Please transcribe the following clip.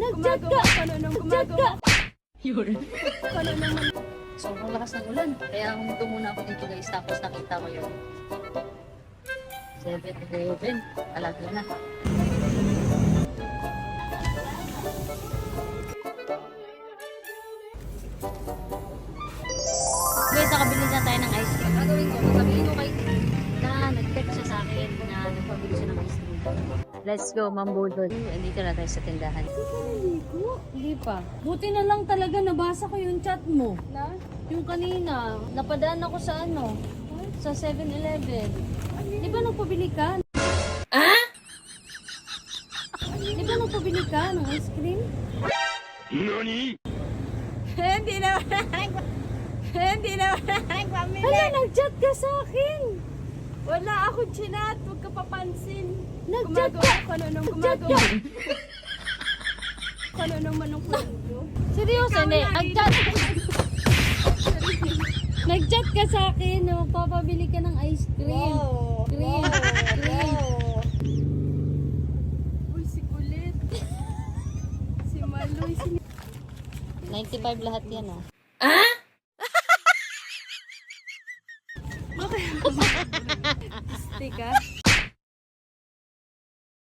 Nag-chat ka! Nag-chat ka! Yun. Ano naman? Sobrang lakas ng ulan. Kaya huminto muna ako dito guys. Tapos nakita ko yun. 7-11. Alaga na. Guys, nakabili na tayo ng ice cream. Gagawin ko, sabihin ko kay na nag-text siya sa akin na nagpabili siya ng ice cream. Let's go, Ma'am Budol. Andito na tayo sa tindahan. Hindi pa. Buti na lang talaga nabasa ko yung chat mo. Na? Yung kanina, napadaan ako sa sa 7-Eleven. Di ba nagpabili ka? Ah? Di ba nagpabili ka ng ice cream? NANI?! Hindi na nagpamili. Hala, nag-chat ka sa akin. Wala ako chinat, huwag ka papansin. Nag-chat Gumagawa ka. ako na nung Nag-chat gumagawa. ka. Ano naman ang kwento? Seryoso, hindi. Nag-chat. Nag-chat ka sa akin na magpapabili ka ng ice cream. Cream. Uy, si Kulit. Si Maloy, si 95 lahat yan, oh. Tika.